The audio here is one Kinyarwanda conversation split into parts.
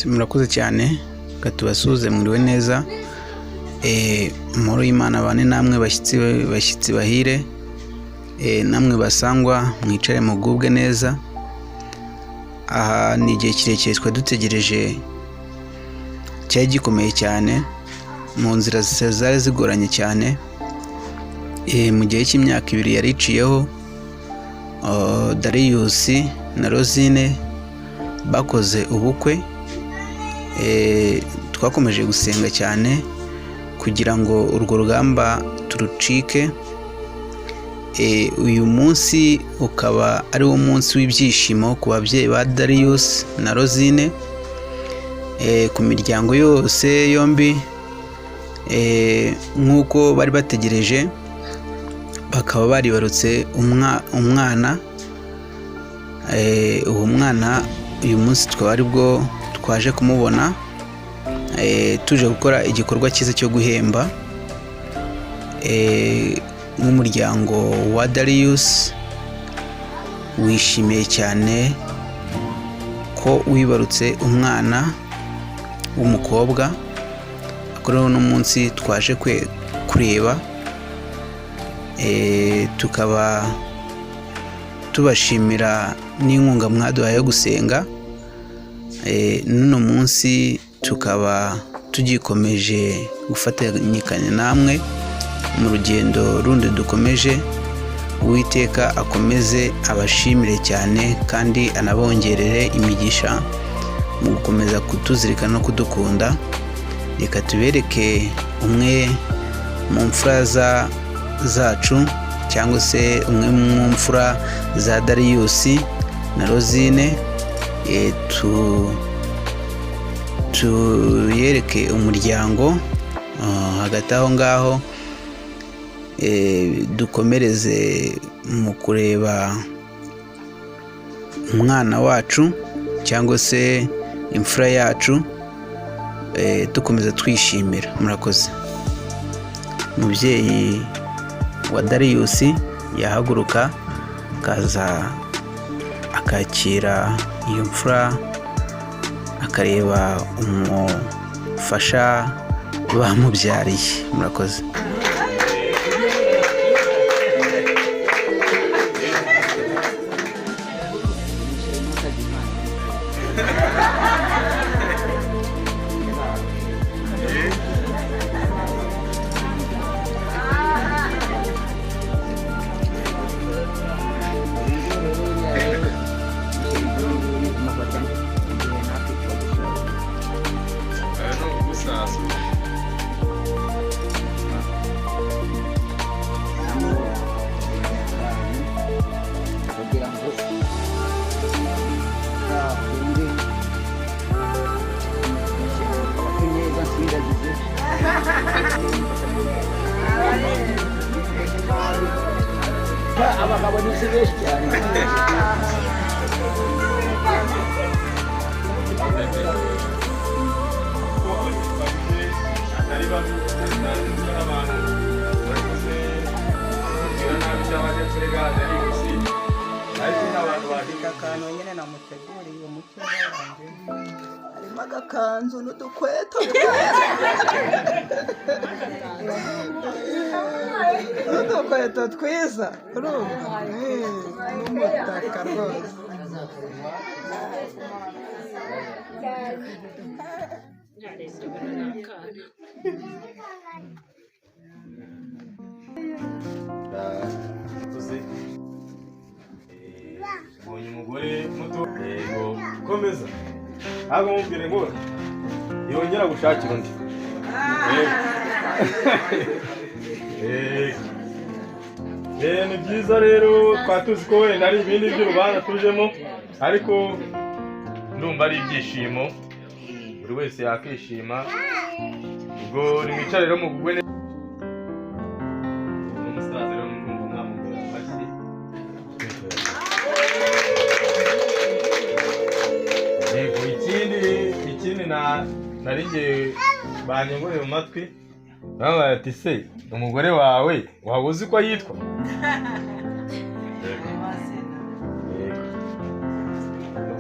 murakoze cyane katubasuze mwiriwe neza muri Imana bane namwe bashyitsi bahire namwe basangwa mwicare mugubwe neza. Aha ni igihe kirekire twa dutegereje cyari gikomeye cyane mu nzira zari zigoranye cyane mu gihe cy'imyaka 2 yariciyeho. Darius na Rosine bakoze ubukwe. Twakomeje gusenga cyane kugira ngo urwo rugamba turucike. Uyu munsi ukaba ari wo munsi w'ibyishimo ku babyeyi ba Darius na Rosine, ku miryango yose yombi, nk'uko bari bategereje. Bakaba baribarutse umwana. Uwo mwana uyu munsi twaba aribwo twaje kumubona, tuje gukora igikorwa cyiza cyo guhemba nk'umuryango wa Darius. Wishimiye cyane ko wibarutse umwana w'umukobwa. Kuri uno munsi twaje kureba, tukaba tubashimira n'inkunga mwaduhaye yo gusenga. N'uno munsi tukaba tugikomeje gufatanyikanya namwe mu rugendo rundi dukomeje. Uwiteka akomeze abashimire cyane kandi anabongerere imigisha mu gukomeza kutuzirikana no kudukunda. Reka tubereke umwe mu mfura zacu, cyangwa se umwe mu mfura za Darius na Rosine. Tuyereke umuryango. Hagati aho ngaho dukomereze mu kureba umwana wacu cyangwa se imfura yacu, dukomeza twishimira. Murakoze. Umubyeyi wa Darius yahaguruka akaza akakira iyo mfura, akareba umufasha bamubyariye. Murakoze. Abagabo ni benshi cyane. Akantu nyine namuteguriye umukino wanjye, harimo agakanzu n'udukweto n'udukweto twiza, urumva n'umutaka rwose. Ubonye umugore muto, yego komeza. Ntabwo mubwire ngo yongera gushakira undi. Ni byiza rero, twatuzi ko wenda ari ibindi by'urubanza tujemo, ariko ndumva ari ibyishimo. Buri wese yakishima. Ubwo nimwicare rero mugubwe neza. Naringe banyongoreye mu matwi bambaye ati se umugore wawe waba uzi ko yitwa?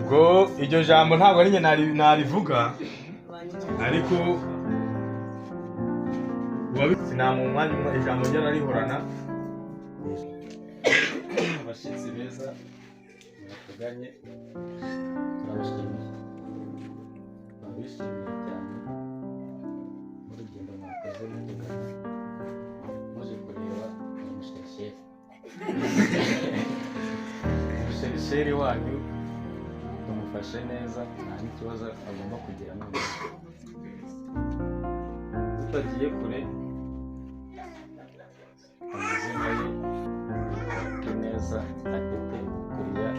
ubwo ubwo iryo jambo ntabwo ari njye narivuga ariko sinamuha umwanya umwe ijambo rye narihorana. Abashyitsi beza batuganye turabashimiye, babishimiye cyane urugendo mwakoze mutugana muje kureba umusheri wanyu, tumufashe neza nta n'ikibazo agomba kugira none. Tutagiye kure amazina ye neza atete kuriya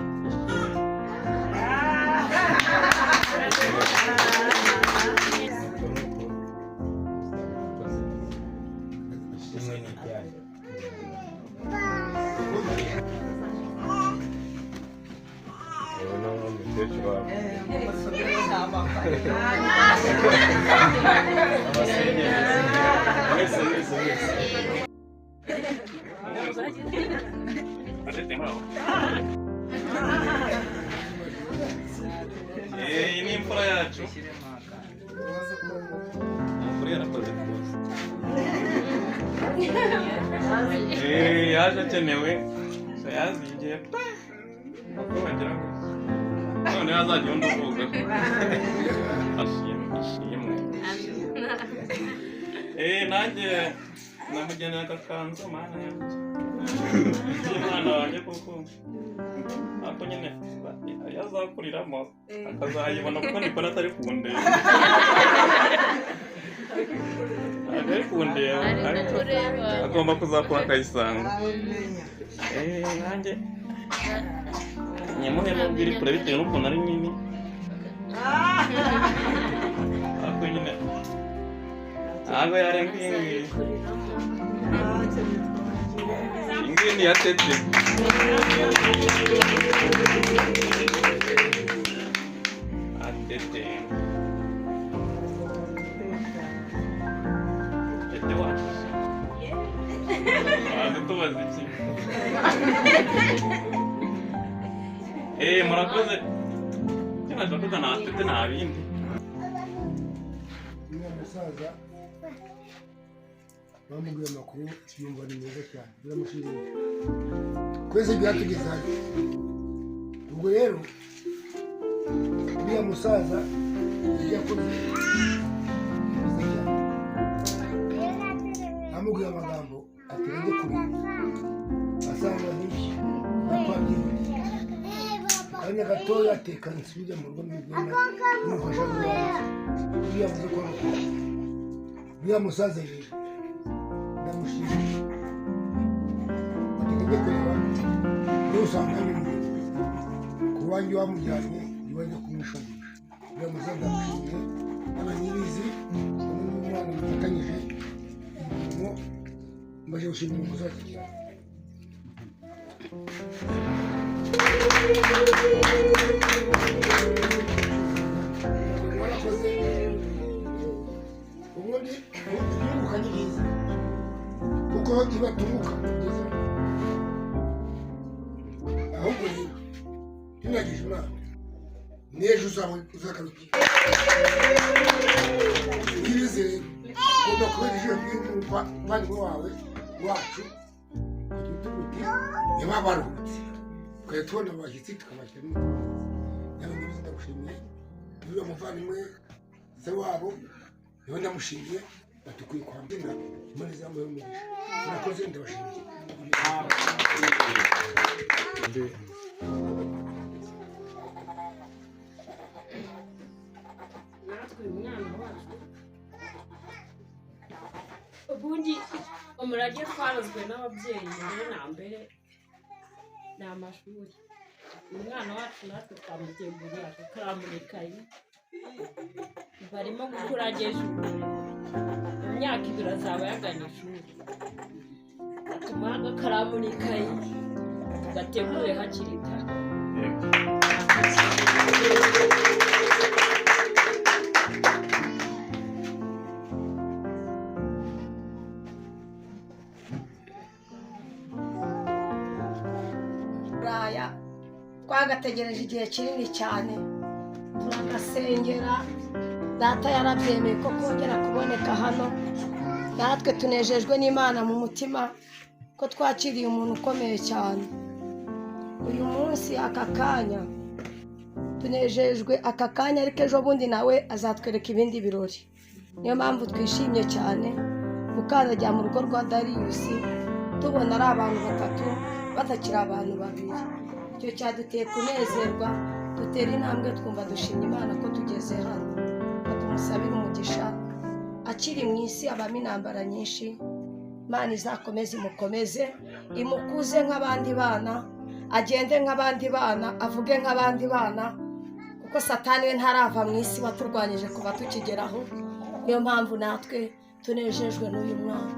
ishimwe ni ryanyu. Yewe n'uwo mukecuru wawe iyi ni imfura yacu. Umukuru yarakoze rwose. Yaje akenewe yazingiye wagira ngo none hazajya undi uvuga ashimwe. Nanjye namugenera agakanzu mana yanjye y'umwana wanjye kuko ako nyine yazakuriramo akazayibona kuko nikora atari kundeba atari kundeba agomba kuzakura akayisanga. Nanjye nyemuhe nubwo iri kure bitewe n'ukuntu ari nini ariko nyine ntabwo yarenga iyi ngiyi ni iya tete. Atete tete wacu waza tubaza iki? Murakoze cyangwa kuko nta tete nta bindi. Uyu musaza bamubwiye amakuru yumva ni meza cyane biramushimira twese byatugeze hano. Ubwo rero uriya musaza yakoze neza cyane, amubwiye amagambo aterenge kure asanga nyinshi nakwabyibuye akanya gatoya atekanye nsubire mu rugo mbibwira n'umufasha w'iwanjye uriya muze ko arukora uriya musaza rero ndamushimira ategenge kureba niyo usanga nyine ku wanjye wamujyanye iwajya kumwishonisha. Uriya musaza ndamushimiye n'abanyirizi n'umwana mufatanyije imirimo mbaje gushimira umusaza cyane. Warakoze ubundi igihugu ni byiza kuko iba tumuka ahubwo rero tunagije imana n'ejo uzagarukira ibizere ugomba kubera ijoro ry'umuvandimwe wawe wacu kugira uti niba baruhutse tukajya tubona abashyitsi tukabashyiramo nawe n'ibizi ndagushimiye uriya muvandimwe se wabo niwe ndamushimiye batukwiye kwambina imana izamuhe umugisha. Murakoze ndabashimiye. natwe uyu mwana wacu ubundi umurage twarozwe n'ababyeyi mbere na mbere ni amashuri. Umwana wacu natwe twamutegurira tukaramurikaye barimo gukura ageje ubu mu myaka 2 azaba yagana ishuri atuma agakaramu n'ikayi tugategure hakiri kare. twagategereje igihe kinini cyane kudusengera data yarabyemeye ko kongera kuboneka hano natwe tunejejwe n'Imana mu mutima ko twakiriye umuntu ukomeye cyane uyu munsi aka kanya tunejejwe aka kanya ariko ejo bundi nawe azatwereka ibindi birori niyo mpamvu twishimye cyane gukandagira mu rugo rwa Darius tubona ari abantu batatu batakiri abantu babiri icyo cyaduteye kunezerwa dutera intambwe twumva dushimye Imana ko tugeze hano tumusabira umugisha akiri mu isi abamo intambara nyinshi Imana izakomeze imukomeze imukuze nk'abandi bana agende nk'abandi bana avuge nk'abandi bana kuko satani we ntarava mu isi waturwanyije kuba tukigeraho niyo mpamvu natwe tunejejwe n'uyu mwana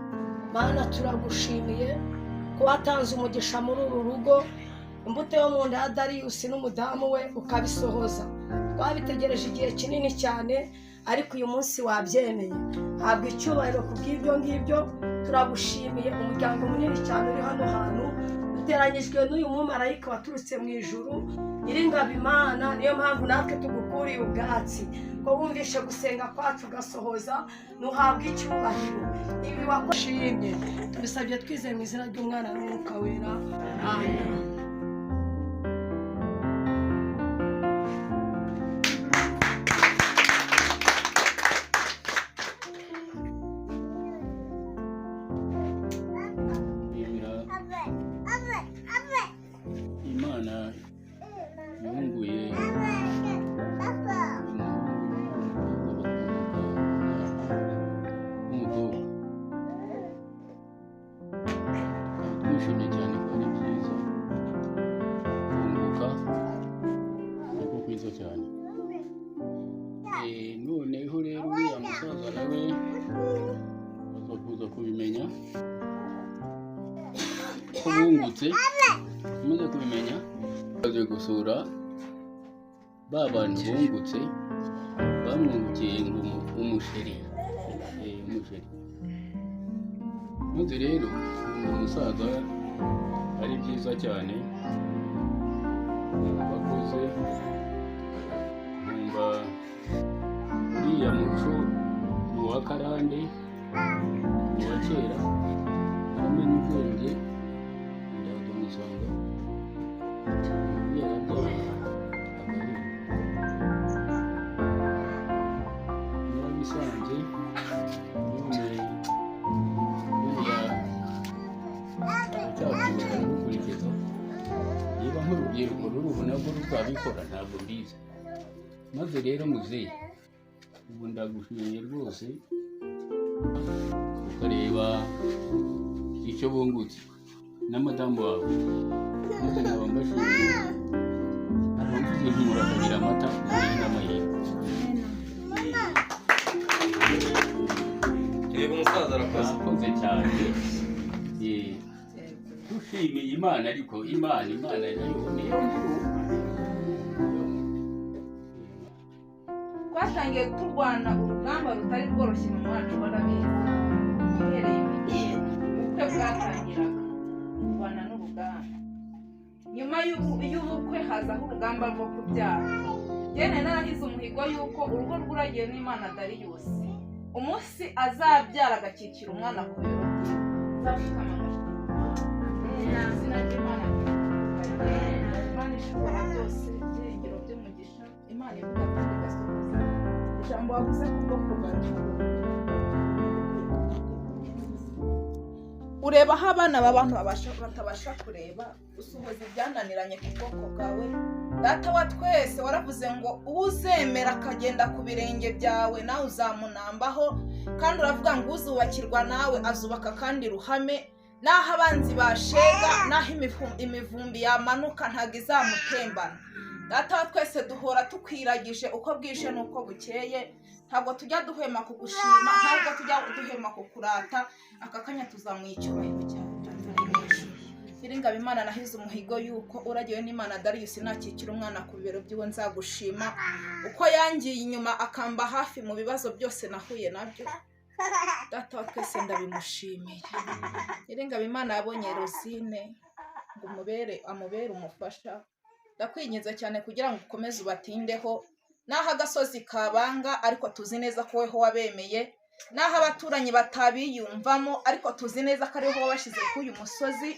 Mana turagushimiye ko watanze umugisha muri uru rugo imbuto yo mu nda ya Darius n'umudamu we ukabisohoza twabitegereje igihe kinini cyane ariko uyu munsi wabyemeye habwa icyubahiro kubw'ibyo ngibyo turagushimiye umuryango munini cyane uri hano hantu duteranyijwe n'uyu mumarayika waturutse mu ijuru Nyiringabo Imana niyo mpamvu natwe tugukuriye ubwatsi ko wumvishe gusenga kwacu ugasohoza nuhabwa icyubahiro ibi wakoshimye tubisabye twizeye mu izina ry'Umwana n'Umwuka wera amen. Imana yunguye umugabo twishimye cyane ko ari byiza kunguka niko kwiza cyane noneho rero uriya musaza nawe aza kuza kubimenya ko bungutse umaze kubimenya baje gusura ba bantu bungutse bamwungukiye ngo umusheri maze rero umusaza ari byiza cyane bakoze numva uriya muco ni uwa karande ni uwa kera aramenya ubwenge ndaza musanga bisanze gukurikiza niba nk'urubyiruko rurubu nabwo ruzabikora ntabwo mbizi maze rero muzehe ubu ndagushimiye rwose ukareba icyo bungutse na madamu wawe maze nkaba mbashimiye abamvuze ntimurakagira amata muri n'amahirwe yego umusaza arakoze cyane dushimiye Imana ariko Imana nayo niyo twatangiye turwana urugamba rutari rworoshye mu mwacu warabizi uhereye ubukwe bwatangiraga kurwana n'urugamba nyuma y'ubukwe hazaho urugamba rwo kubyara jyene narahize umuhigo y'uko urugo rwuragiye n'Imana Darius umunsi azabyara agakikira umwana ku biro nzafukama izina ry'Imana Imana ishobora byose ibyiringiro by'umugisha Imana ivuga kandi igasohoza ijambo wavuze ku bwoko bwawe ureba aho abana b'abantu batabasha kureba usohoza ibyananiranye ku bwoko bwawe data wa twese waravuze ngo uzemera akagenda ku birenge byawe nawe uzamunambaho kandi uravuga ngo uzubakirwa nawe azubaka kandi ruhame naho abanzi bashega naho imivumbi yamanuka ntabwo izamutembana data wa twese duhora tukwiragije uko bwije n'uko bukeye ntabwo tujya duhema kugushima ntabwo tujya duhema kukurata aka kanya tuzamuye icyubahiro cyawe Nyiringabo Imana nahize umuhigo y'uko uragiwe n'Imana Darius nakikira umwana ku bibero by'iwe nzagushima uko yangiye inyuma akamba hafi mu bibazo byose nahuye nabyo data wa twese ndabimushimiye Nyiringabo Imana yabonye Rosine ngo amubere umufasha ndakwinginze cyane kugira ngo ukomeze ubatindeho n'aho agasozi kabanga ariko tuzi neza ko weho wabemeye, n'aho abaturanyi batabiyumvamo ariko tuzi neza ko ariho wabashyize kuri uyu musozi,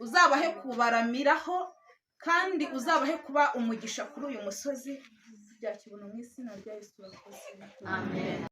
uzabahe kubaramiraho kandi uzabahe kuba umugisha kuri uyu musozi. Bya kibuno mu izina rya Yesu. Amen.